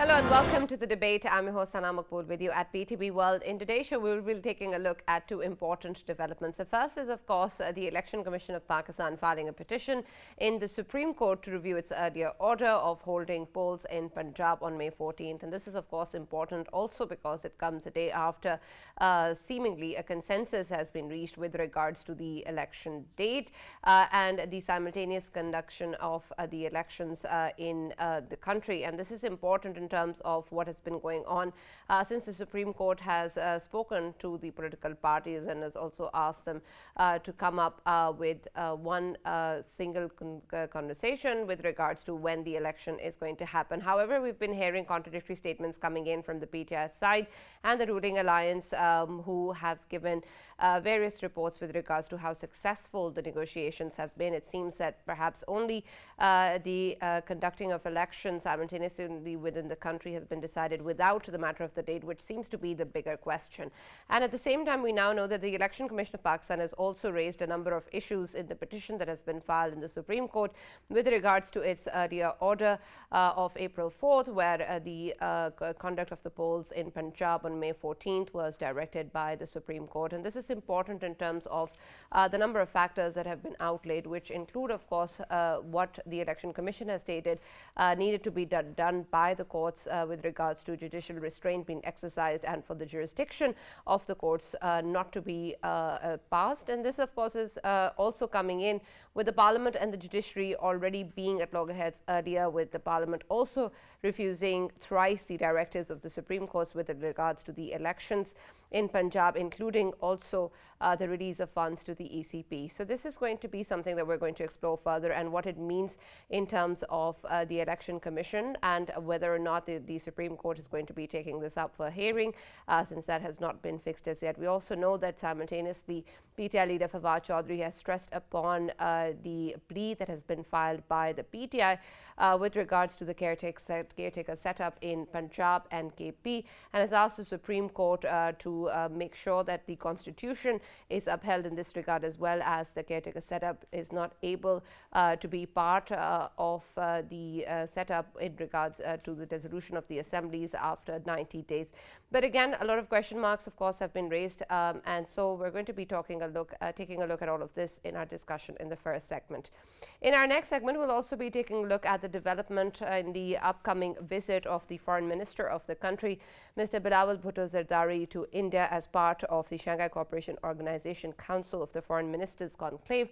Hello and welcome to the debate. I'm your host Sana Maqbool with you at PTB World. In today's show, we will be taking a look at two important developments. The first is, of course, the Election Commission of Pakistan filing a petition in the Supreme Court to review its earlier order of holding polls in Punjab on May 14th. And this is, of course, important also because it comes a day after seemingly a consensus has been reached with regards to the election date and the simultaneous conduction of the elections in the country. And this is important in terms of what has been going on since the Supreme Court has spoken to the political parties and has also asked them to come up with one single conversation with regards to when the election is going to happen. However, we've been hearing contradictory statements coming in from the PTI side and the ruling alliance, who have given various reports with regards to how successful the negotiations have been. It seems that perhaps only the conducting of elections simultaneously within the country has been decided without the matter of the date, which seems to be the bigger question. And at the same time, we now know that the Election Commission of Pakistan has also raised a number of issues in the petition that has been filed in the Supreme Court with regards to its earlier order of April 4th, where the conduct of the polls in Punjab on May 14th was directed by the Supreme Court. And this is important in terms of the number of factors that have been outlaid, which include, of course, what the Election Commission has stated needed to be done by the courts with regards to judicial restraint being exercised and for the jurisdiction of the courts not to be passed. And this, of course, is also coming in with the Parliament and the judiciary already being at loggerheads earlier, with the Parliament also refusing thrice the directives of the Supreme Court with regards to the elections in Punjab, including also the release of funds to the ECP. So this is going to be something that we're going to explore further, and what it means in terms of the Election Commission and whether or not the Supreme Court is going to be taking this up for hearing, since that has not been fixed as yet. We also know that simultaneously PTI leader Fawad Chaudhry has stressed upon the plea that has been filed by the PTI with regards to the caretaker setup in Punjab and KP, and has asked the Supreme Court to make sure that the Constitution is upheld in this regard, as well as the caretaker setup is not able to be part of the setup in regards to the dissolution of the assemblies after 90 days. But again, a lot of question marks, of course, have been raised, and so we're going to be taking a look at all of this in our discussion in the first segment. In our next segment, we'll also be taking a look at the development in the upcoming visit of the Foreign Minister of the country, Mr. Bilawal Bhutto Zardari, to India as part of the Shanghai Cooperation Organization Council of the Foreign Ministers Conclave,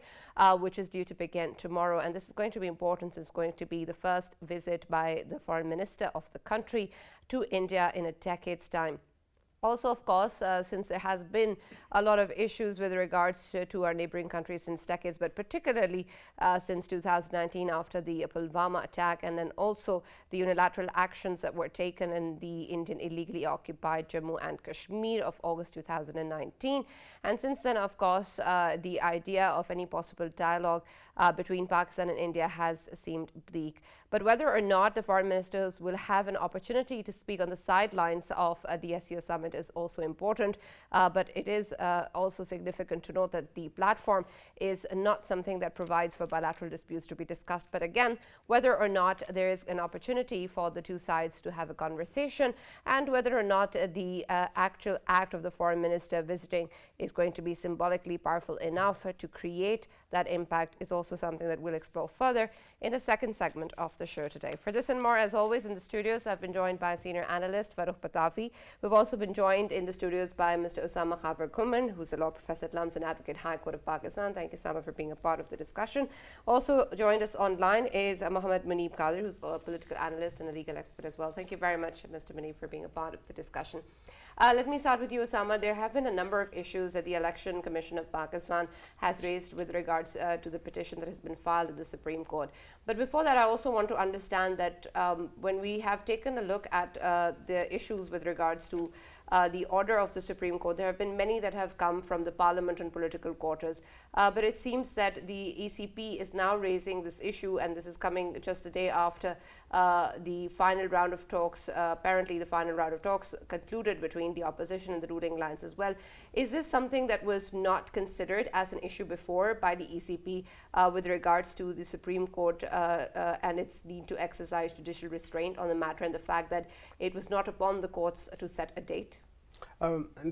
which is due to begin tomorrow. And this is going to be important since it's going to be the first visit by the Foreign Minister of the country to India in a decade's time. Also, of course, since there has been a lot of issues with regards to our neighboring countries since decades, but particularly since 2019 after the Pulwama attack, and then also the unilateral actions that were taken in the Indian illegally occupied Jammu and Kashmir of August 2019. And since then, of course, the idea of any possible dialogue between Pakistan and India has seemed bleak. But whether or not the foreign ministers will have an opportunity to speak on the sidelines of the SCO summit is also important, but it is also significant to note that the platform is not something that provides for bilateral disputes to be discussed. But again, whether or not there is an opportunity for the two sides to have a conversation, and whether or not the actual act of the foreign minister visiting is going to be symbolically powerful enough to create that impact is also something that we'll explore further in the second segment of the show today. For this and more, as always, in the studios, I've been joined by senior analyst Farrukh Pitafi. We've also been joined in the studios by Mr. Usama Ghumman, who's a law professor at LUMS and advocate High Court of Pakistan. Thank you, Usama, for being a part of the discussion. Also joined us online is Muneeb, Qadir, who's a political analyst and a legal expert as well. Thank you very much, Mr. Muneeb, for being a part of the discussion. Let me start with you, Usama. There have been a number of issues that the Election Commission of Pakistan has raised with regards to the petition that has been filed at the Supreme Court. But before that, I also want to understand that when we have taken a look at the issues with regards to the order of the Supreme Court. There have been many that have come from the parliament and political quarters, but it seems that the ECP is now raising this issue, and this is coming just the day after the final round of talks. Apparently the final round of talks concluded between the opposition and the ruling alliance as well. Is this something that was not considered as an issue before by the ECP with regards to the Supreme Court and its need to exercise judicial restraint on the matter, and the fact that it was not upon the courts to set a date?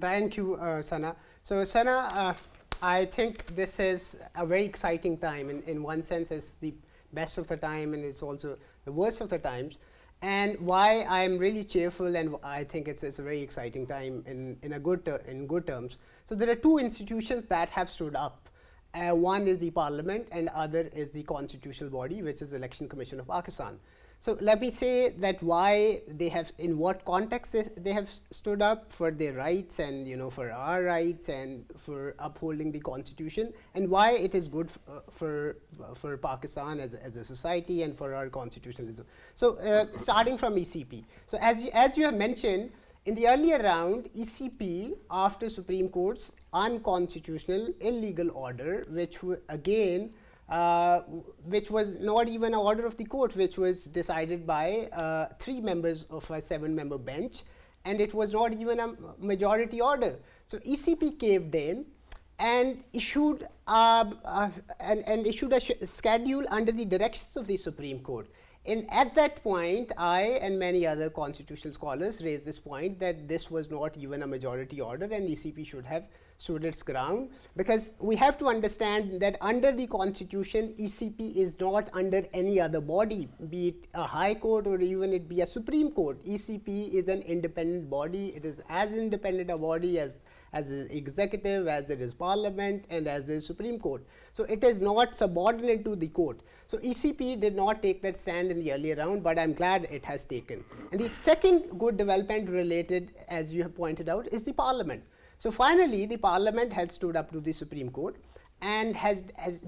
Thank you, Sana. So, Sana, I think this is a very exciting time. In one sense, it's the best of the time, and it's also the worst of the times. And why I'm really cheerful, and I think it's a very exciting time in good terms. So there are two institutions that have stood up. One is the Parliament, and other is the constitutional body, which is Election Commission of Pakistan. So let me say that why they have, in what context they have stood up for their rights, and for our rights, and for upholding the constitution, and why it is good for Pakistan as a society and for our constitutionalism. So starting from ECP. So as you have mentioned, in the earlier round, ECP, after Supreme Court's unconstitutional illegal order, which again which was not even an order of the court, which was decided by 3 members of a 7-member bench, and it was not even a majority order. So ECP caved in and issued a schedule under the directions of the Supreme Court. And at that point, I and many other constitutional scholars raised this point that this was not even a majority order, and ECP should have stood its ground, because we have to understand that under the constitution, ECP is not under any other body, be it a high court or even it be a Supreme Court. ECP is an independent body. It is as independent a body as the executive, as it is Parliament, and as the Supreme Court. So it is not subordinate to the court. So ECP did not take that stand in the earlier round, but I'm glad it has taken. And the second good development related, as you have pointed out, is the Parliament. So finally, the Parliament has stood up to the Supreme Court and has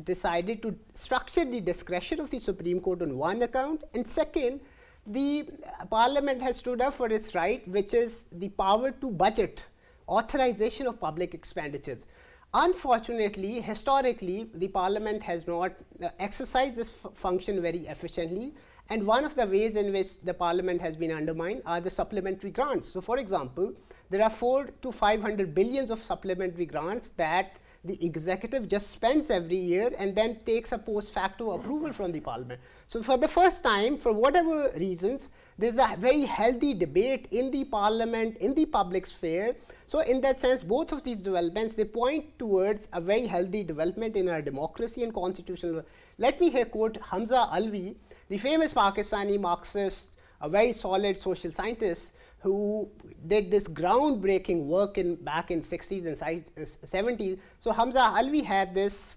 decided to structure the discretion of the Supreme Court on one account, and second, the Parliament has stood up for its right, which is the power to budget, authorization of public expenditures. Unfortunately, historically, the Parliament has not exercised this function very efficiently, and one of the ways in which the Parliament has been undermined are the supplementary grants. So for example, there are 400 to 500 billions of supplementary grants that the executive just spends every year and then takes a post facto approval from the Parliament. So for the first time, for whatever reasons, there's a very healthy debate in the Parliament, in the public sphere. So in that sense, both of these developments, they point towards a very healthy development in our democracy and constitutional. Let me here quote Hamza Alvi, the famous Pakistani Marxist, a very solid social scientist, who did this groundbreaking work back in 60s and 70s. So Hamza Alvi had this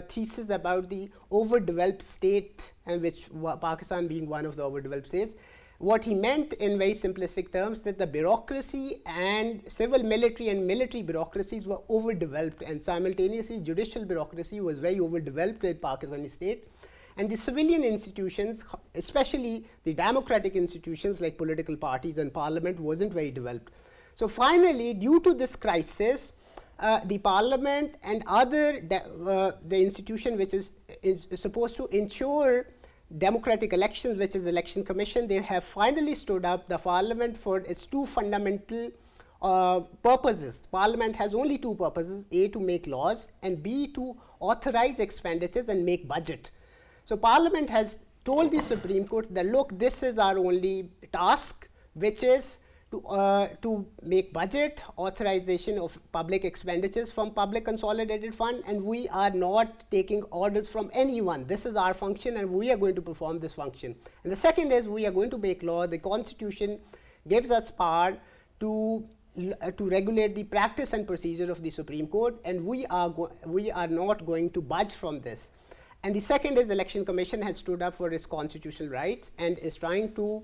thesis about the overdeveloped state, and which Pakistan being one of the overdeveloped states. What he meant in very simplistic terms, that the bureaucracy and civil military and military bureaucracies were overdeveloped, and simultaneously judicial bureaucracy was very overdeveloped in Pakistani state. And the civilian institutions, especially the democratic institutions like political parties and Parliament, wasn't very developed. So finally, due to this crisis, the Parliament and other the institution which is supposed to ensure democratic elections, which is Election Commission, they have finally stood up the Parliament for its 2 fundamental purposes. Parliament has only 2 purposes: A, to make laws, and B, to authorize expenditures and make budget. So Parliament has told the Supreme Court that, look, this is our only task, which is to make budget, authorization of public expenditures from public consolidated fund, and we are not taking orders from anyone. This is our function, and we are going to perform this function. And the second is, we are going to make law. The Constitution gives us power to regulate the practice and procedure of the Supreme Court, and we are not going to budge from this. And the second is, Election Commission has stood up for its constitutional rights and is trying to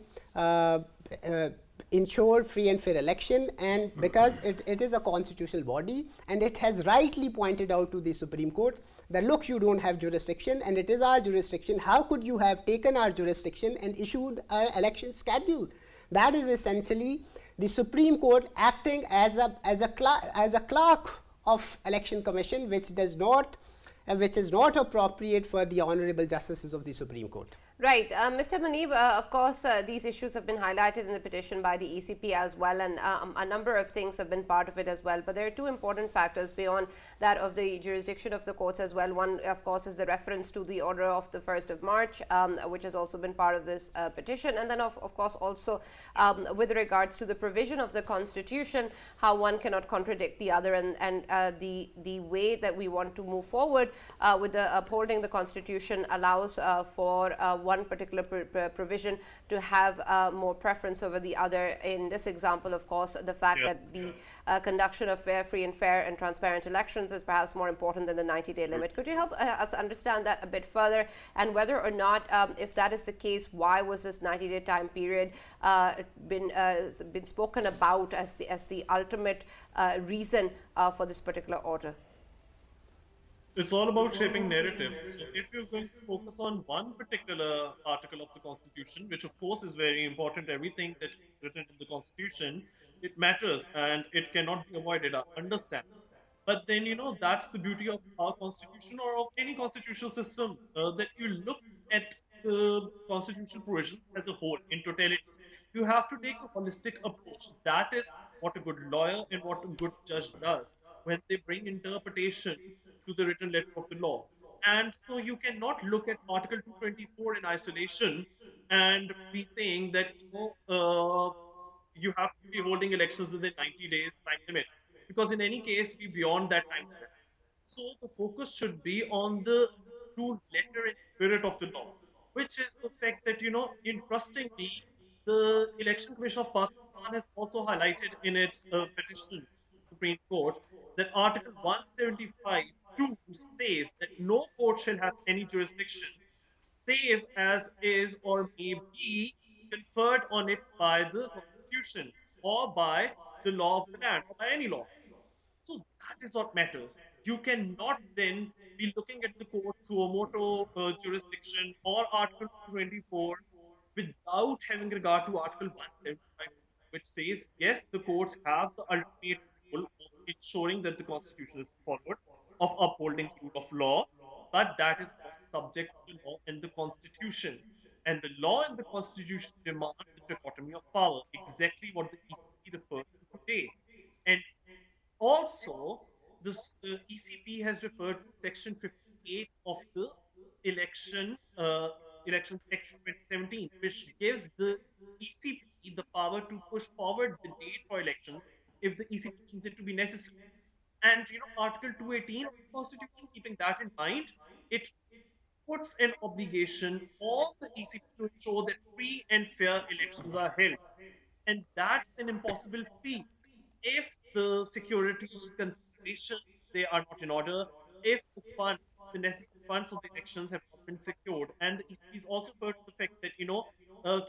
ensure free and fair election, and because it is a constitutional body, and it has rightly pointed out to the Supreme Court that, look, you don't have jurisdiction, and it is our jurisdiction. How could you have taken our jurisdiction and issued an election schedule? That is essentially the Supreme Court acting as a clerk of Election Commission, which is not appropriate for the honorable justices of the Supreme Court. Right. Mr. Muneeb, of course, these issues have been highlighted in the petition by the ECP as well, and a number of things have been part of it as well. But there are two important factors beyond that of the jurisdiction of the courts as well. One, of course, is the reference to the order of the 1st of March, which has also been part of this petition. And then, of course, also with regards to the provision of the Constitution, how one cannot contradict the other, and the way that we want to move forward with the upholding the Constitution allows for one particular provision to have more preference over the other. In this example, of course, the fact that the conduction of free and fair and transparent elections is perhaps more important than the 90-day limit. Could you help us understand that a bit further, and whether or not, if that is the case, why was this 90-day time period been spoken about as the ultimate reason for this particular order? It's all about shaping narratives. So if you're going to focus on one particular article of the Constitution, which of course is very important, everything that is written in the Constitution, it matters and it cannot be avoided, I understand. But then, that's the beauty of our Constitution or of any constitutional system, that you look at the constitutional provisions as a whole, in totality. You have to take a holistic approach. That is what a good lawyer and what a good judge does when they bring interpretation to the written letter of the law. And so you cannot look at Article 224 in isolation and be saying that you have to be holding elections within 90 days time limit, because in any case we beyond that time limit. So the focus should be on the true letter and spirit of the law, which is the fact that, interestingly, the Election Commission of Pakistan has also highlighted in its petition to the Supreme Court that Article 175(2) says that no court shall have any jurisdiction save as is or may be conferred on it by the Constitution or by the law of the land or by any law. So that is what matters. You cannot then be looking at the court's suo motu jurisdiction or Article 224 without having regard to Article 175, which says, yes, the courts have the ultimate role of ensuring that the Constitution is followed, of upholding the rule of law, but that is not subject to law and the Constitution. And the law and the Constitution demand the dichotomy of power, exactly what the ECP refers to today. And also, the ECP has referred to Section 58 of the Elections Act 2017, which gives the ECP the power to push forward the date for elections if the ECP deems it to be necessary. And Article 218 of the Constitution, keeping that in mind, it puts an obligation on the ECP to ensure that free and fair elections are held. And that's an impossible feat if the security considerations, they are not in order, if the necessary funds for the elections have not been secured. And the ECP is also referred to the fact that,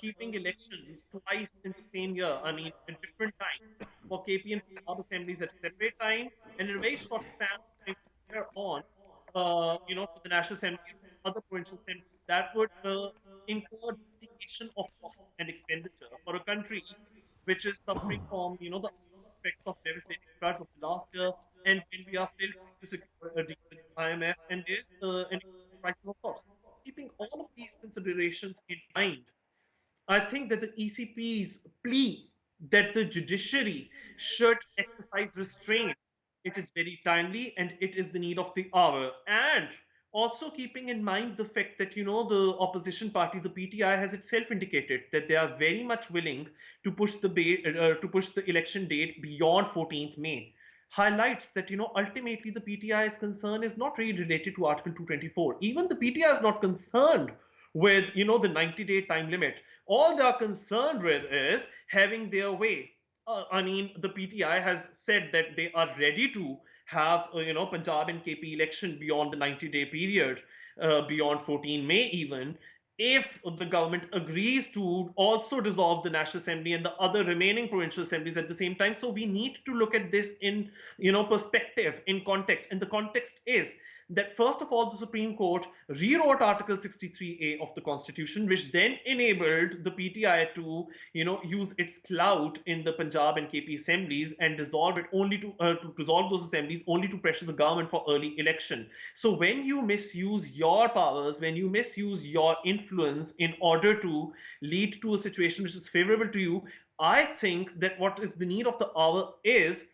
keeping elections twice in the same year, I mean, at different times, for KP and Punjab assemblies at a separate time, and in a very short span on, for the National Assembly and other provincial assemblies, that would incur duplication of costs and expenditure for a country which is suffering from, the effects of devastating floods of the last year, and when we are still trying to secure a deal with the IMF, and there's an crisis of sorts. Keeping all of these considerations in mind, I think that the ECP's plea that the judiciary should exercise restraint, it is very timely and it is the need of the hour. And also keeping in mind the fact that, the opposition party, the PTI, has itself indicated that they are very much willing to push the election date beyond 14th May, highlights that, ultimately the PTI's concern is not really related to Article 224. Even the PTI is not concerned with, the 90-day time limit. All they are concerned with is having their way. The PTI has said that they are ready to have, Punjab and KP election beyond the 90-day period, beyond 14 May even, if the government agrees to also dissolve the National Assembly and the other remaining provincial assemblies at the same time. So we need to look at this in, perspective, in context. And the context is that first of all, the Supreme Court rewrote Article 63A of the Constitution, which then enabled the PTI to, use its clout in the Punjab and KP assemblies and dissolve it only to dissolve those assemblies only to pressure the government for early election. So when you misuse your powers, when you misuse your influence in order to lead to a situation which is favorable to you, I think that what is the need of the hour is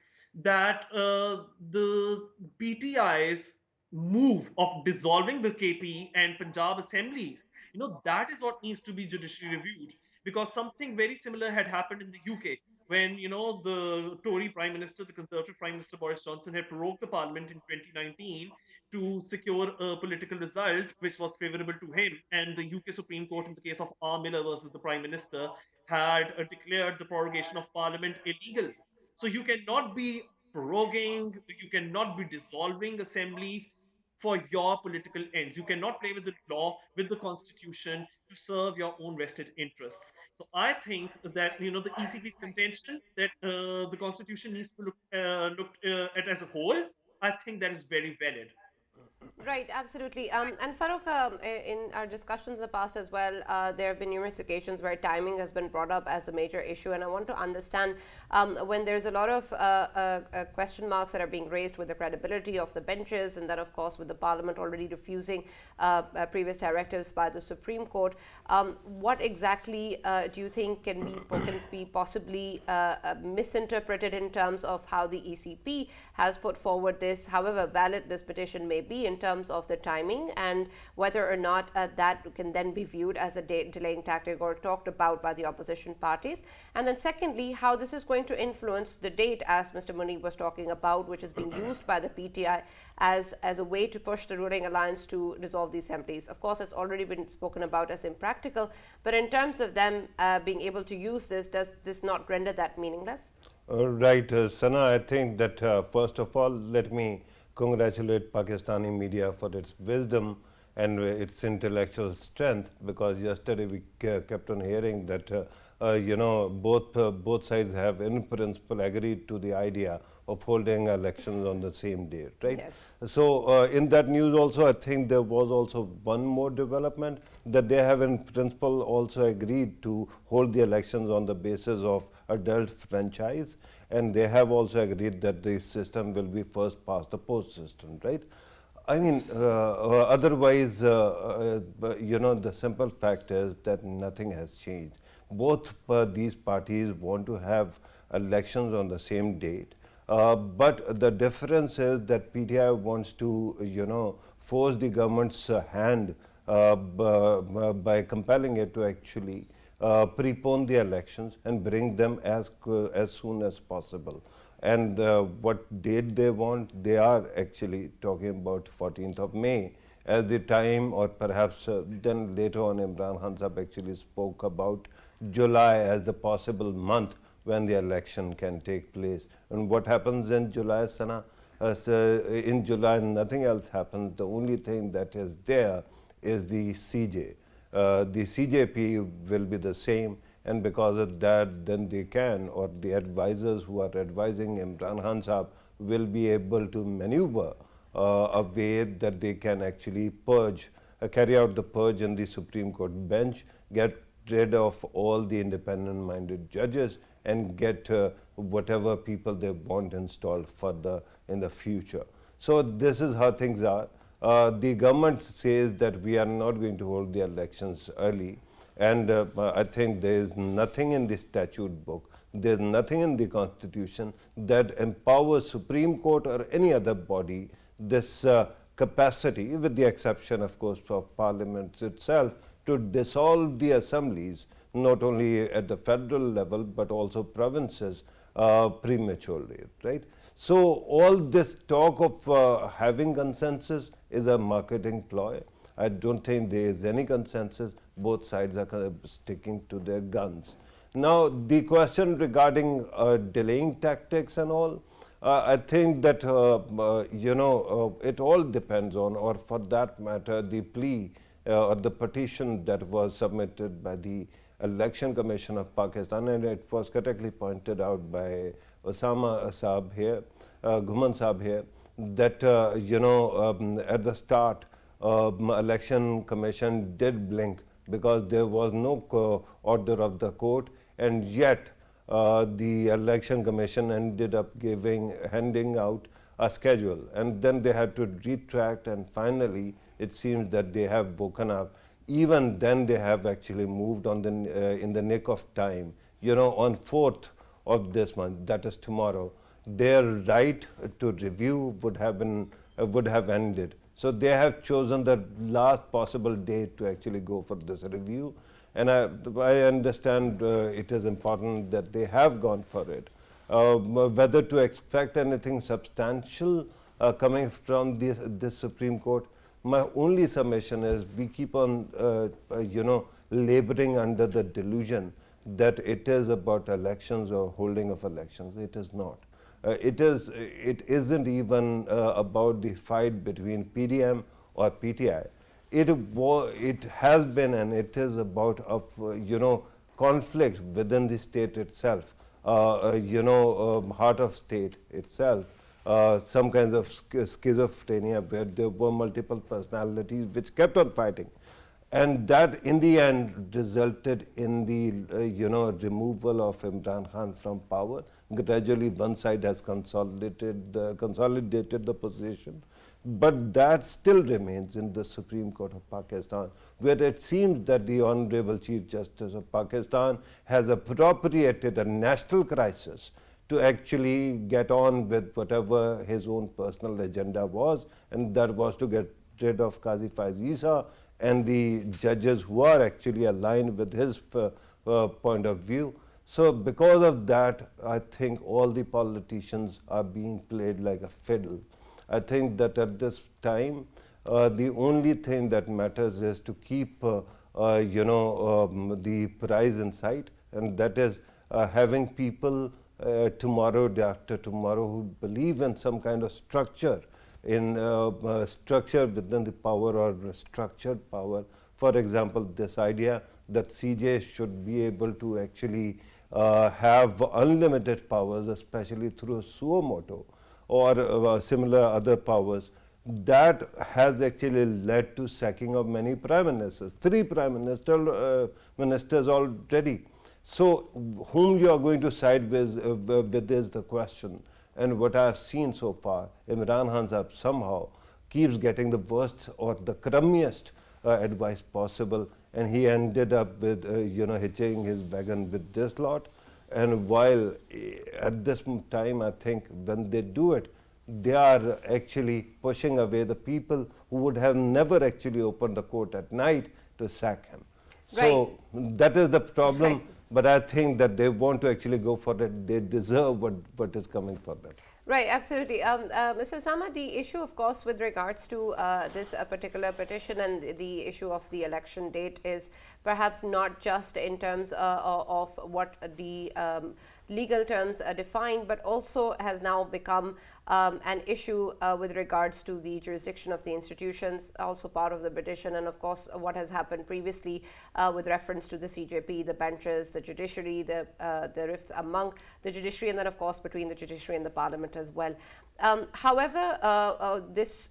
that the PTI's move of dissolving the KP and Punjab assemblies, that is what needs to be judicially reviewed, because something very similar had happened in the UK when, the Tory Prime Minister, the Conservative Prime Minister Boris Johnson had prorogued the Parliament in 2019 to secure a political result which was favorable to him. And the UK Supreme Court, in the case of R. Miller versus the Prime Minister, had declared the prorogation of Parliament illegal. So you cannot be proroguing, you cannot be dissolving assemblies for your political ends. You cannot play with the law, with the constitution to serve your own vested interests. So I think that the ECP's contention that the constitution needs to look at as a whole, I think that is very valid. Right, absolutely. And Farrukh, in our discussions in the past as well, there have been numerous occasions where timing has been brought up as a major issue. And I want to understand when there's a lot of question marks that are being raised with the credibility of the benches, and then, of course, with the Parliament already refusing previous directives by the Supreme Court, what exactly do you think can be possibly misinterpreted in terms of how the ECP has put forward this, however valid this petition may be in terms of the timing, and whether or not that can then be viewed as a delaying tactic or talked about by the opposition parties? And then secondly, how this is going to influence the date, as Mr. Muneeb was talking about, which is being used by the PTI as a way to push the ruling alliance to dissolve the assemblies. Of course, it's already been spoken about as impractical, but in terms of them being able to use this, does this not render that meaningless? Right, Sana, I think that first of all, let me congratulate Pakistani media for its wisdom and its intellectual strength, because yesterday we kept on hearing that both sides have in principle agreed to the idea of holding elections on the same day, right? Yes. So in that news also, I think there was also one more development, that they have in principle also agreed to hold the elections on the basis of adult franchise, and they have also agreed that the system will be first past the post system, right? I mean, otherwise, the simple fact is that nothing has changed. Both these parties want to have elections on the same date, but the difference is that PTI wants to, force the government's hand by compelling it to actually prepone the elections and bring them as soon as possible. And what date they want, they are actually talking about 14th of May as the time, or perhaps then later on Imran Khan Sahab actually spoke about July as the possible month when the election can take place. And what happens in July, Sana? In July, nothing else happens. The only thing that is there is the CJ. The CJP will be the same, and because of that, then they can, or the advisors who are advising Imran Khan Sahab will be able to maneuver a way that they can actually purge, carry out the purge in the Supreme Court bench, get rid of all the independent-minded judges, and get whatever people they want installed in the future. So this is how things are. The government says that we are not going to hold the elections early, and I think there is nothing in the statute book, there is nothing in the constitution that empowers Supreme Court or any other body this capacity, with the exception of course of Parliament itself, to dissolve the assemblies, not only at the federal level but also provinces prematurely, right? So all this talk of having consensus is a marketing ploy. I don't think there is any consensus. Both sides are kind of sticking to their guns. Now, the question regarding delaying tactics and all, I think that it all depends on, or for that matter, the plea or the petition that was submitted by the Election Commission of Pakistan, and it was correctly pointed out by Usama Saab here, Ghumman Saab here, that at the start election commission did blink because there was no order of the court, and yet the election commission ended up handing out a schedule, and then they had to retract, and finally it seems that they have woken up. Even then they have actually moved on in the nick of time. On 4th of this month, that is tomorrow, their right to review would have ended. So they have chosen the last possible date to actually go for this review, and I understand it is important that they have gone for it. Whether to expect anything substantial coming from this Supreme Court, my only summation is we keep on laboring under the delusion that it is about elections or holding of elections. It is not. It isn't even about the fight between PDM or PTI. It has been, and it is about conflict within the state itself, heart of state itself, some kinds of schizophrenia where there were multiple personalities which kept on fighting. And that in the end resulted in the removal of Imran Khan from power. Gradually one side has consolidated the position, but that still remains in the Supreme Court of Pakistan, where it seems that the Honorable Chief Justice of Pakistan has appropriated a national crisis to actually get on with whatever his own personal agenda was, and that was to get rid of Qazi Faiz Isa and the judges who are actually aligned with his point of view. So because of that, I think all the politicians are being played like a fiddle. I think that at this time, the only thing that matters is to keep the prize in sight, and that is having people tomorrow, day after tomorrow, who believe in some kind of structure, in structure within the power or structured power. For example, this idea that CJ should be able to actually have unlimited powers, especially through suo motu or similar other powers, that has actually led to sacking of many prime ministers, 3 prime ministers already. So whom you are going to side with is the question. And what I have seen so far, Imran Khan somehow keeps getting the worst or the crummiest advice possible, and he ended up with hitching his wagon with this lot. And while at this time, I think when they do it, they are actually pushing away the people who would have never actually opened the court at night to sack him. So that is the problem. Right. But I think that they want to actually go for it. They deserve what is coming for them. Right, absolutely. Mr. Usama, the issue, of course, with regards to this particular petition and the issue of the election date is perhaps not just in terms of what the legal terms are defined, but also has now become an issue with regards to the jurisdiction of the institutions, also part of the petition, and of course what has happened previously with reference to the CJP, the benches, the judiciary, the rifts among the judiciary, and then of course between the judiciary and the parliament as well. However, this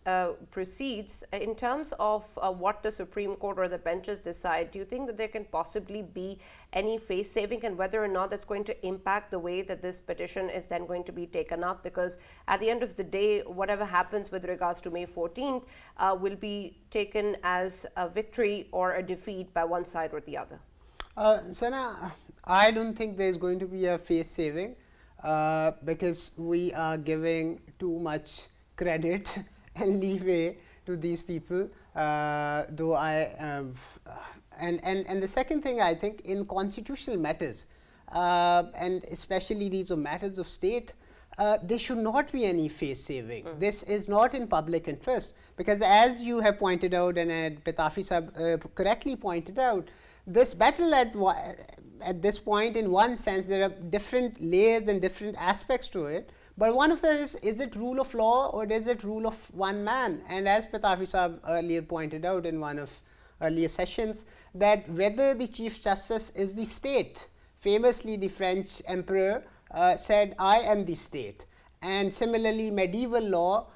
proceeds in terms of what the Supreme Court or the benches decide. Do you think that there can possibly be any face saving, and whether or not that's going to impact the way that this petition is then going to be taken up? Because at the end of the day, whatever happens with regards to May 14th will be taken as a victory or a defeat by one side or the other. Sana, I don't think there's going to be a face saving because we are giving too much credit and leeway to these people, though and the second thing, I think in constitutional matters, and especially these are matters of state, there should not be any face saving. This is not in public interest, because as you have pointed out, and Pitafi sahab correctly pointed out, this battle at this point, in one sense, there are different layers and different aspects to it. But one of them is it rule of law or is it rule of one man? And as Pitafi sahab earlier pointed out in one of earlier sessions, that whether the Chief Justice is the state. Famously, the French emperor said, I am the state. And similarly, medieval law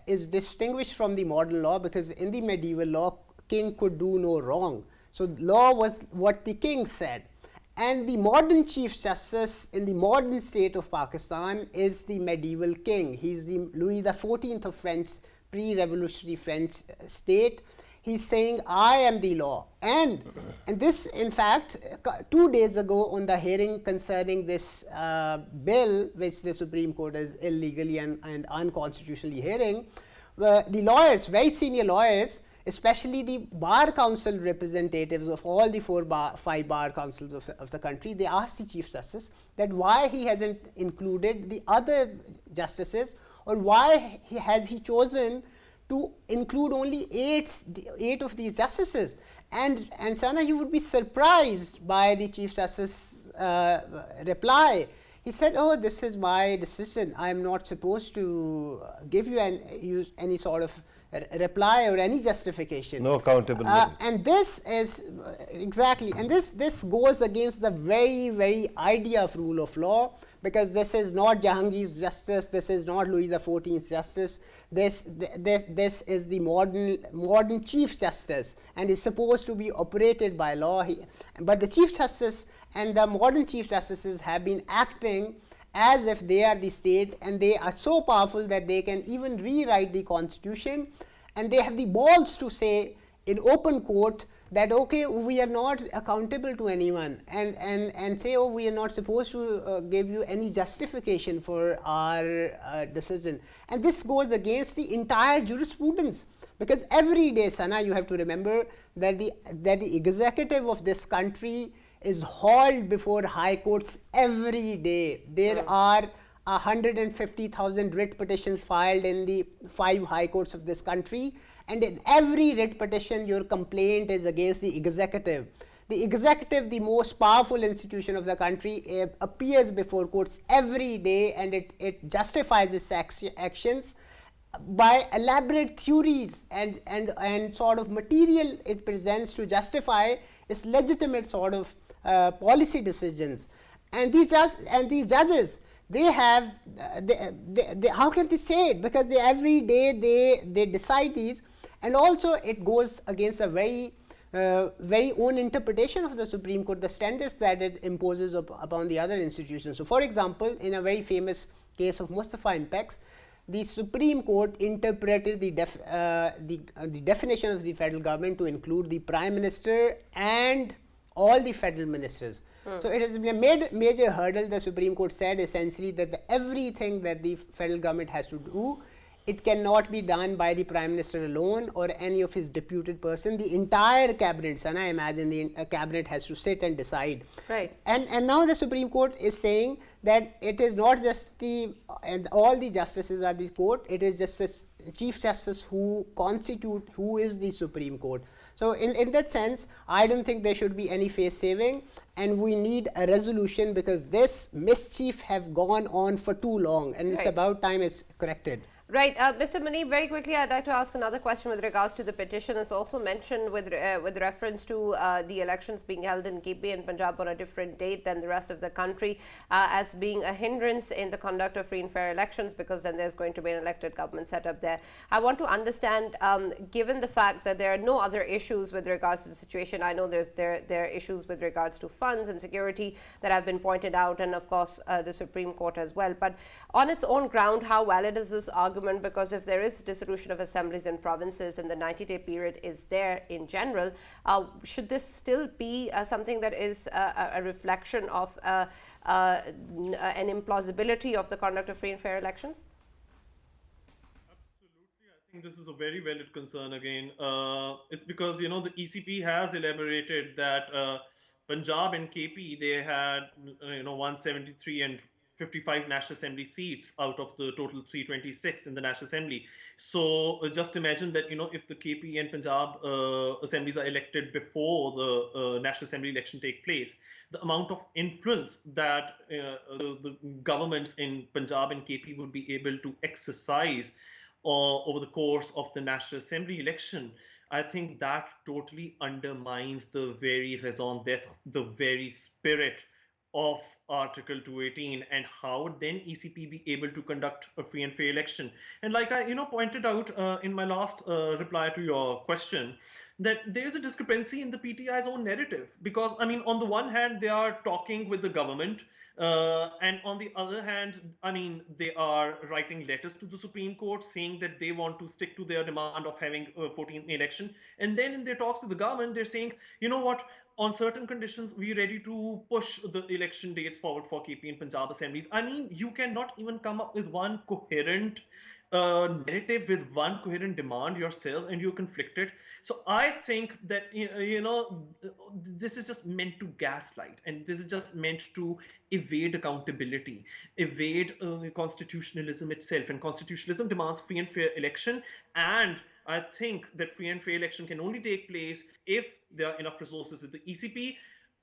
is distinguished from the modern law, because in the medieval law, king could do no wrong. So law was what the king said. And the modern Chief Justice in the modern state of Pakistan is the medieval king. He's the Louis XIV of French, pre-revolutionary French state. He's saying, I am the law. And this, in fact, 2 days ago on the hearing concerning this bill, which the Supreme Court is illegally and unconstitutionally hearing, the lawyers, very senior lawyers, especially the bar council representatives of all the 5 bar councils of the country, they asked the Chief Justice that why he hasn't included the other justices, or why has he chosen to include only 8 of these justices. And Sana, you would be surprised by the Chief Justice's reply. He said, oh, this is my decision. I am not supposed to give you use any sort of reply or any justification. No accountability. And this is exactly, and this goes against the very idea of rule of law, because this is not Jahangir's justice, this is not Louis XIV's justice, this is the modern Chief Justice, and is supposed to be operated by law. But the Chief Justice and the modern Chief Justices have been acting as if they are the state, and they are so powerful that they can even rewrite the constitution, and they have the balls to say in open court that, okay, we are not accountable to anyone, and say, oh, we are not supposed to give you any justification for our decision. And this goes against the entire jurisprudence, because every day, Sana, you have to remember that the executive of this country is hauled before high courts every day. There are 150,000 writ petitions filed in the 5 high courts of this country, and in every writ petition your complaint is against the executive. The executive, the most powerful institution of the country, appears before courts every day, and it justifies its actions by elaborate theories and sort of material it presents to justify its legitimate sort of policy decisions. And these judges, they have, how can they say it? Because every day they decide these, and also it goes against a very own interpretation of the Supreme Court, the standards that it imposes upon the other institutions. So, for example, in a very famous case of Mustafa Impex, the Supreme Court interpreted the definition of the federal government to include the Prime Minister and all the federal ministers. So it has been a major hurdle. The Supreme Court said essentially that everything that the federal government has to do, it cannot be done by the Prime Minister alone or any of his deputed person. The entire cabinet, and I imagine the cabinet has to sit and decide. Right. And now the Supreme Court is saying that it is not just and all the justices are the court, it is just the Chief Justice who is the Supreme Court. So in that sense, I don't think there should be any face saving, and we need a resolution, because this mischief have gone on for too long, and it's about time it's corrected. Right. Mr. Muneeb, very quickly, I'd like to ask another question with regards to the petition. It's also mentioned with reference to the elections being held in KP and Punjab on a different date than the rest of the country as being a hindrance in the conduct of free and fair elections, because then there's going to be an elected government set up there. I want to understand, given the fact that there are no other issues with regards to the situation, I know there are issues with regards to funds and security that have been pointed out, and of course the Supreme Court as well. But on its own ground, how valid is this argument? Because if there is dissolution of assemblies and provinces and the 90-day period is there in general, should this still be something that is a reflection of an implausibility of the conduct of free and fair elections? Absolutely. I think this is a very valid concern again. It's because, the ECP has elaborated that Punjab and KP, they had, 173 and 55 National Assembly seats out of the total 326 in the National Assembly. So just imagine that, if the KP and Punjab assemblies are elected before the National Assembly election take place, the amount of influence that the governments in Punjab and KP would be able to exercise over the course of the National Assembly election, I think that totally undermines the very raison d'etre, the very spirit of Article 218, and how would then ECP be able to conduct a free and fair election? And like I, pointed out in my last reply to your question, that there is a discrepancy in the PTI's own narrative, because I mean, on the one hand, they are talking with the government, and on the other hand, I mean, they are writing letters to the Supreme Court saying that they want to stick to their demand of having a 14th election. And then in their talks with the government, they're saying, you know what, on certain conditions, we're ready to push the election dates forward for KP and Punjab assemblies. I mean, you cannot even come up with one coherent narrative with one coherent demand yourself, and you're conflicted. So I think that this is just meant to gaslight, and this is just meant to evade accountability, evade constitutionalism itself. And constitutionalism demands free and fair election, and I think that free and fair election can only take place if there are enough resources with the ECP,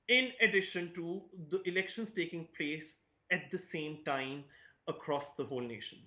in addition to the elections taking place at the same time across the whole nation.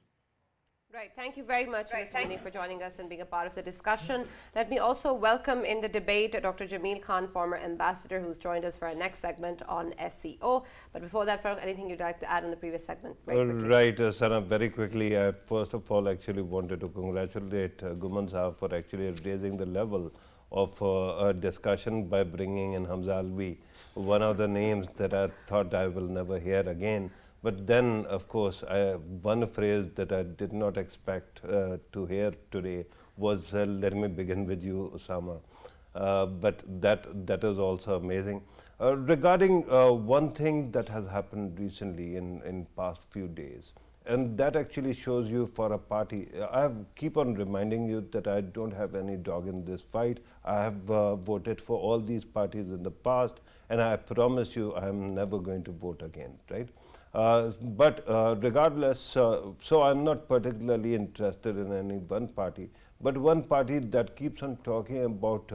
Right. Thank you very much, Mr. Muneeb, for joining us and being a part of the discussion. Let me also welcome in the debate Dr. Jamil Khan, former ambassador, who's joined us for our next segment on SCO. But before that, Farrukh, anything you'd like to add on the previous segment? Right, Sana, very quickly, I first of all actually wanted to congratulate Ghumman Sahab for actually raising the level of a discussion by bringing in Hamza Alvi, one of the names that I thought I will never hear again. But then, of course, one phrase that I did not expect to hear today was, let me begin with you, Usama. But that is also amazing. Regarding one thing that has happened recently in past few days, and that actually shows you for a party, I keep on reminding you that I don't have any dog in this fight. I have voted for all these parties in the past, and I promise you I am never going to vote again, right? But regardless, so I'm not particularly interested in any one party, but one party that keeps on talking about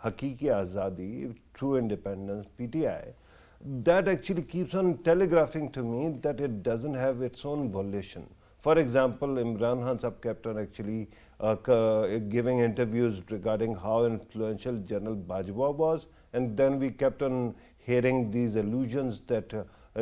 Hakiki Azadi, true independence, PTI, that actually keeps on telegraphing to me that it doesn't have its own volition. For example, Imran Khan Sahab kept on actually giving interviews regarding how influential General Bajwa was, and then we kept on hearing these allusions that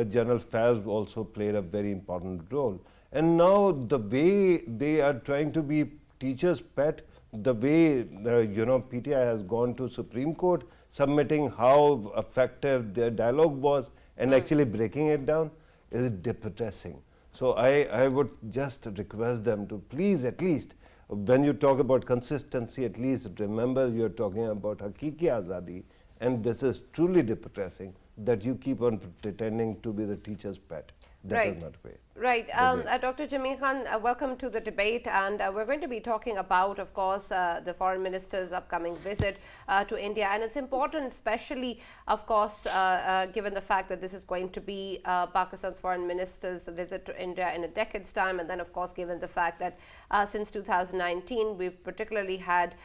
General Faz also played a very important role. And now the way they are trying to be teachers' pet, the way PTI has gone to Supreme Court, submitting how effective their dialogue was and actually breaking it down is depressing. So I would just request them to please, at least when you talk about consistency, at least remember you're talking about Hakiki Azadi, and this is truly depressing that you keep on pretending to be the teacher's pet. That is not way. Right. Dr. Jamil Khan, welcome to the debate. And we're going to be talking about, of course, the foreign minister's upcoming visit to India. And it's important, especially, of course, given the fact that this is going to be Pakistan's foreign minister's visit to India in a decade's time. And then, of course, given the fact that since 2019, we've particularly had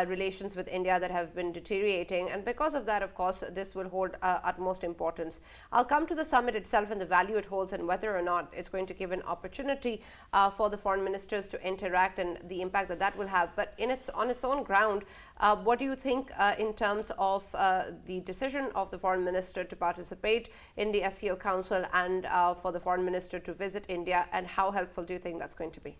relations with India that have been deteriorating. And because of that, of course, this will hold utmost importance. I'll come to the summit itself and the value it holds and whether or not it's going to give an opportunity for the foreign ministers to interact and the impact that that will have. But on its own ground, what do you think in terms of the decision of the foreign minister to participate in the SCO Council and for the foreign minister to visit India, and how helpful do you think that's going to be?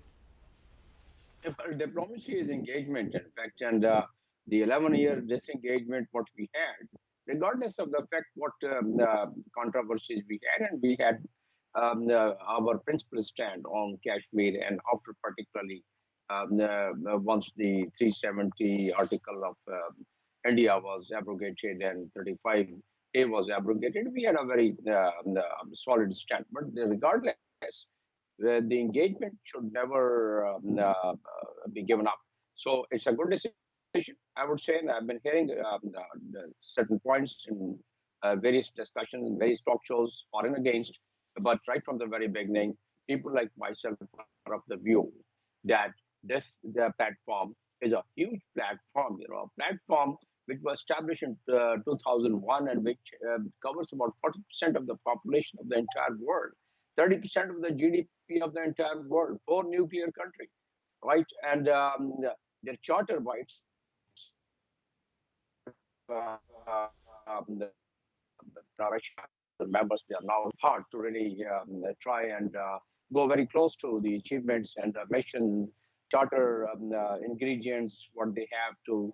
Diplomacy is engagement, in fact, and the 11-year disengagement what we had, regardless of the fact what controversies we had, and we had our principal stand on Kashmir, and after particularly once the 370 article of India was abrogated and 35A was abrogated, we had a very solid stand. But regardless, the engagement should never be given up. So it's a good decision, I would say. And I've been hearing certain points in various discussions, in various talk shows, for and against. But right from the very beginning, people like myself are of the view that the platform is a huge platform, a platform which was established in 2001 and which covers about 40% of the population of the entire world, 30% of the GDP of the entire world, 4 nuclear countries, right? And their charter rights, Russia members, they are now hard to really try and go very close to the achievements and the mission charter ingredients, what they have to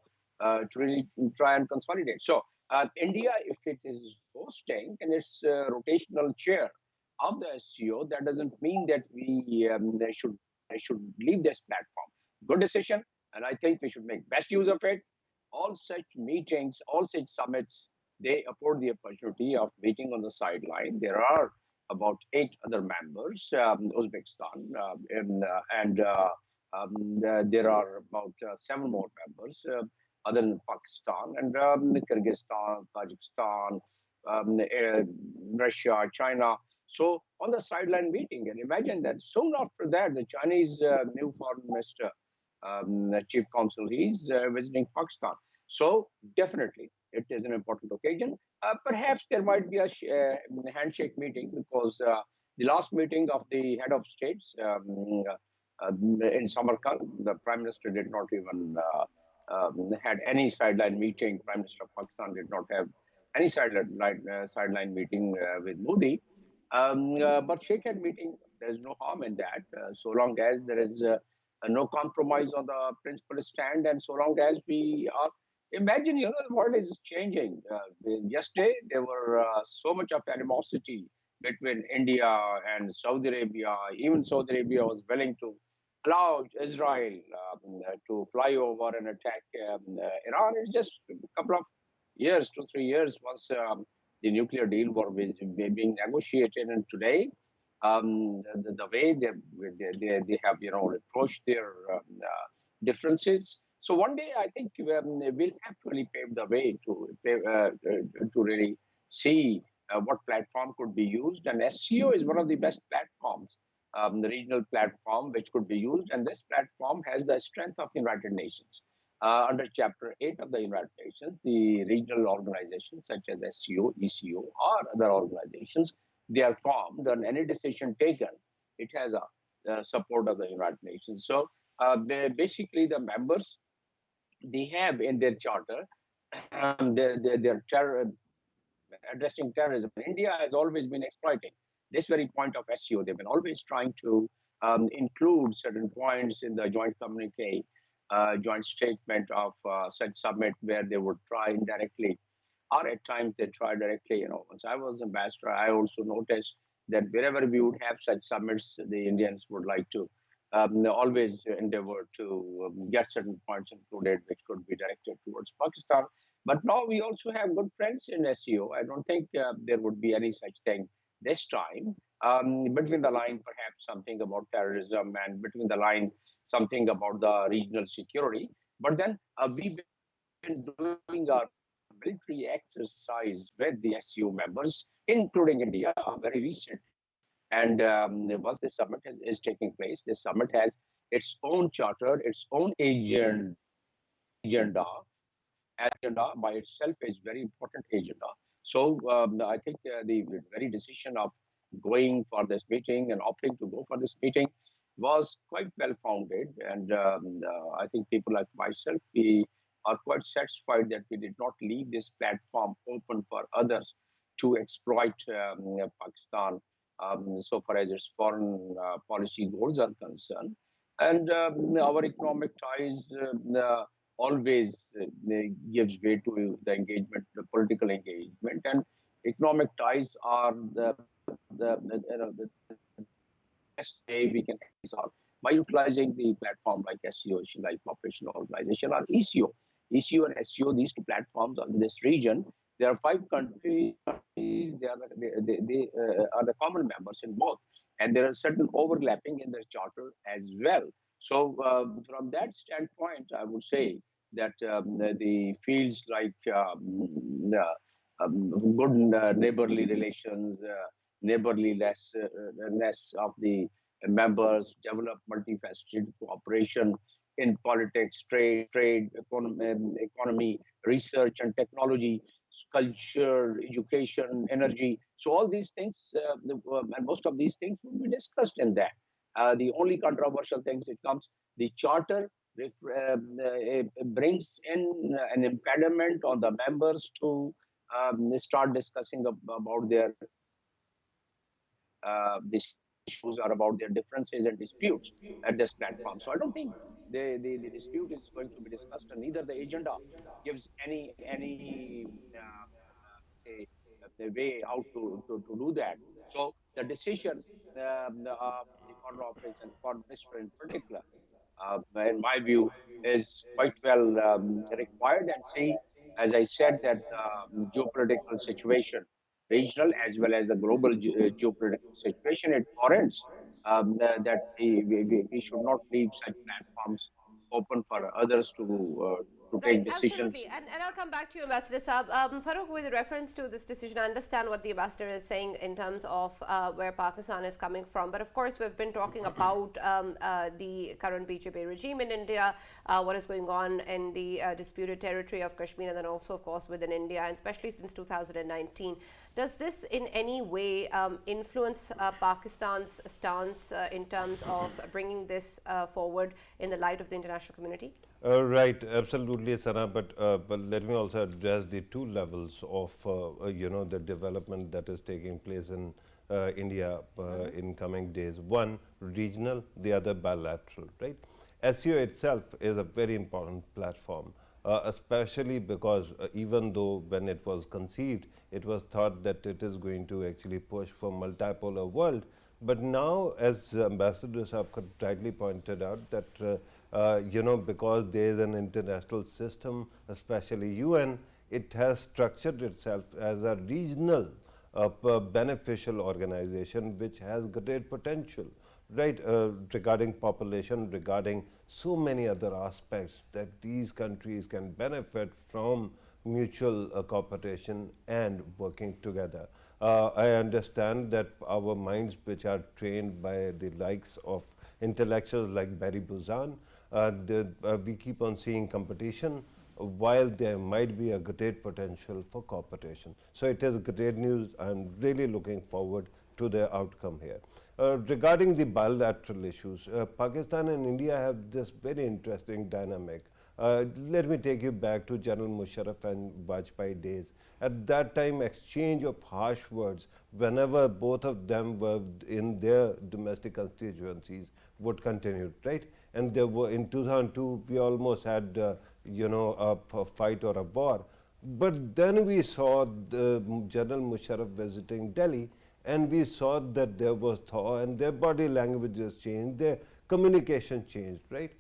really try and consolidate. So India, if it is hosting and its rotational chair of the SCO, that doesn't mean that we should leave this platform. Good decision, and I think we should make best use of it. All such meetings, all such summits, they afford the opportunity of meeting on the sideline. There are about 8 other members, Uzbekistan, there are about 7 more members other than Pakistan, and Kyrgyzstan, Tajikistan, Russia, China. So on the sideline meeting, and imagine that soon after that, the Chinese new foreign minister, chief counsel, he's visiting Pakistan. So definitely, it is an important occasion. Perhaps there might be a handshake meeting because the last meeting of the head of states in Samarkand, the prime minister did not even had any sideline meeting. Prime Minister of Pakistan did not have any sideline meeting with Modi. But shake-hand meeting, there is no harm in that, so long as there is no compromise on the principal stand, and so long as we are. Imagine, the world is changing. Yesterday, there were so much of animosity between India and Saudi Arabia. Even Saudi Arabia was willing to allow Israel to fly over and attack Iran. It's just a couple of years, 2-3 years, once the nuclear deal was being negotiated. And today, the way they have, approached their differences. So one day, I think we'll have to really pave the way to really see what platform could be used. And SCO is one of the best platforms, the regional platform which could be used. And this platform has the strength of United Nations. Under Chapter 8 of the United Nations, the regional organizations such as SCO, ECO, or other organizations, they are formed, and any decision taken, it has a support of the United Nations. So basically, the members, they have in their charter their addressing terrorism. India has always been exploiting this very point of SCO. They've been always trying to include certain points in the joint communique, joint statement of such summit, where they would try indirectly, or at times they try directly. Once I was ambassador, I also noticed that wherever we would have such summits, the Indians would like to always endeavor to get certain points included, which could be directed towards Pakistan. But now we also have good friends in SCO. I don't think there would be any such thing this time. Between the line, perhaps something about terrorism, and between the line, something about the regional security. But then we've been doing our military exercise with the SCO members, including India, very recent. And once this summit is taking place, this summit has its own charter, its own agenda. Agenda by itself is very important agenda. So I think the very decision of going for this meeting and opting to go for this meeting was quite well founded. And I think people like myself, we are quite satisfied that we did not leave this platform open for others to exploit Pakistan so far as its foreign policy goals are concerned. And our economic ties always gives way to the engagement, the political engagement, and economic ties are the best way we can resolve by utilizing the platform like SCO, like Operational Organization, or ECO. ECO and SCO, these two platforms in this region, there are 5 countries. They are the common members in both, and there are certain overlapping in their charter as well. So from that standpoint, I would say that the fields like good neighborly relations, neighborliness of the members, develop multifaceted cooperation in politics, trade, economy, research and technology, culture, education, energy. So all these things, and most of these things will be discussed in that. The only controversial things it comes, the charter brings in an impediment on the members to start discussing about their these issues or about their differences and disputes at this platform. So I don't think the dispute is going to be discussed, and neither the agenda gives any say, the way out to do that. So the decision of the Foreign Office and Foreign Minister in particular, in my view, is quite well required. And see, as I said, that geopolitical situation, regional as well as the global geopolitical situation, it warrants that we should not leave such platforms open for others to Right, take decisions. absolutely. And I'll come back to you, Ambassador Saab. Farrukh, with reference to this decision, I understand what the Ambassador is saying in terms of where Pakistan is coming from. But of course, we've been talking about the current BJP regime in India, what is going on in the disputed territory of Kashmir, and then also, of course, within India, and especially since 2019. Does this in any way influence Pakistan's stance in terms of bringing this forward in the light of the international community? Right, absolutely, Sana. But let me also address the two levels of the development that is taking place in India in coming days. One regional, the other bilateral. Right. SEO itself is a very important platform, especially because even though when it was conceived, it was thought that it is going to actually push for multipolar world. But now, as Ambassador Saab rightly pointed out, that because there is an international system, especially UN, it has structured itself as a regional beneficial organization which has great potential, right, regarding population, regarding so many other aspects that these countries can benefit from mutual cooperation and working together. I understand that our minds, which are trained by the likes of intellectuals like Barry Buzan, we keep on seeing competition while there might be a great potential for cooperation. So it is great news. I'm really looking forward to the outcome here. Regarding the bilateral issues, Pakistan and India have this very interesting dynamic. Let me take you back to General Musharraf and Vajpayee days. At that time, exchange of harsh words, whenever both of them were in their domestic constituencies, would continue, right? And there were, in 2002, we almost had, a fight or a war. But then we saw General Musharraf visiting Delhi, and we saw that there was thaw, and their body languages changed, their communication changed, right?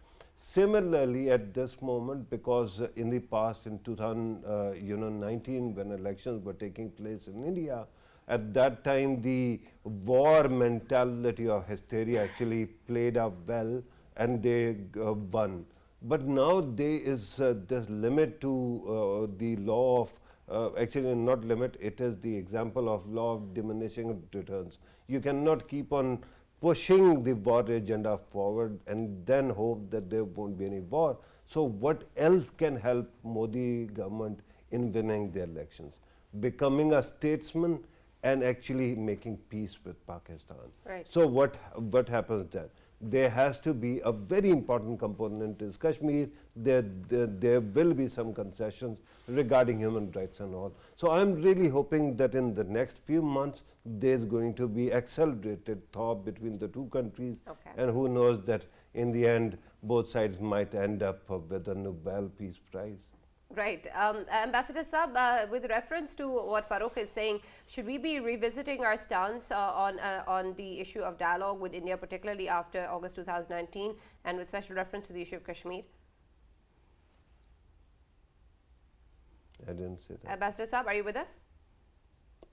Similarly, at this moment, because in the past, in 2019, when elections were taking place in India, at that time the war mentality of hysteria actually played out well, and they won. But now there is this limit to the law of, actually not limit, it is the example of law of diminishing returns. You cannot keep on pushing the war agenda forward and then hope that there won't be any war. So what else can help Modi government in winning the elections? Becoming a statesman and actually making peace with Pakistan. Right. So what happens then? There has to be a very important component is Kashmir. There will be some concessions regarding human rights and all. So I'm really hoping that in the next few months there's going to be accelerated thought between the two countries. Okay. And who knows that in the end both sides might end up with a Nobel Peace Prize. Right. Ambassador Saab, with reference to what Farrukh is saying, should we be revisiting our stance on the issue of dialogue with India, particularly after August 2019, and with special reference to the issue of Kashmir? I didn't say that. Ambassador Saab, are you with us?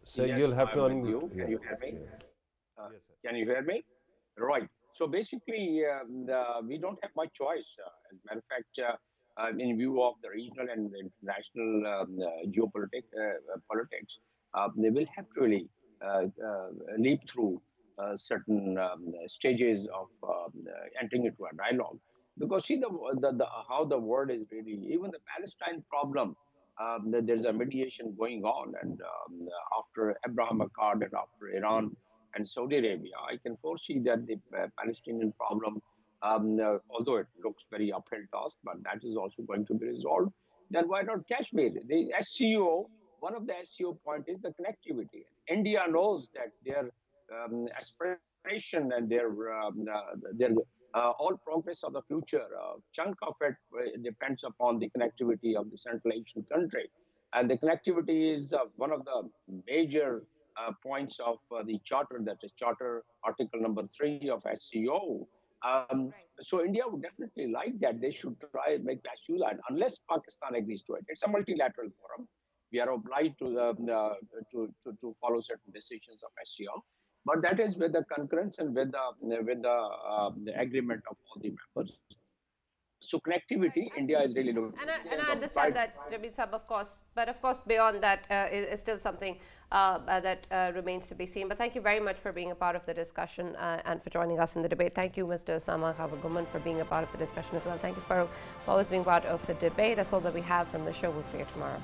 So Yes, you'll have to I'm with unmute. you. Can you hear me? Yes, sir. Can you hear me? Right. So basically, we don't have much choice. As a matter of fact, in view of the regional and international geopolitics, politics, they will have to really leap through certain stages of entering into a dialogue. Because see the how the world is really, even the Palestine problem, there's a mediation going on, and after Abraham Accord and after Iran and Saudi Arabia, I can foresee that the Palestinian problem, although it looks very uphill task, but that is also going to be resolved. Then why not Kashmir? The SCO one of the SCO point is the connectivity. India knows that their aspiration and their all progress of the future, chunk of it depends upon the connectivity of the Central Asian country. And the connectivity is one of the major points of the charter, that is Charter Article number 3 of SCO. So India would definitely like that. They should try and make best use, and unless Pakistan agrees to it. It's a multilateral forum. We are obliged to follow certain decisions of SCO, but that is with the concurrence and with the agreement of all the members. So connectivity, India is really looking. And I understand that, Jamil Sahab, of course, but of course beyond that is still something that remains to be seen. But thank you very much for being a part of the discussion and for joining us in the debate. Thank you, Mr. Usama Ghumman, for being a part of the discussion as well. Thank you, Farrukh, for always being part of the debate. That's all that we have from the show. We'll see you tomorrow.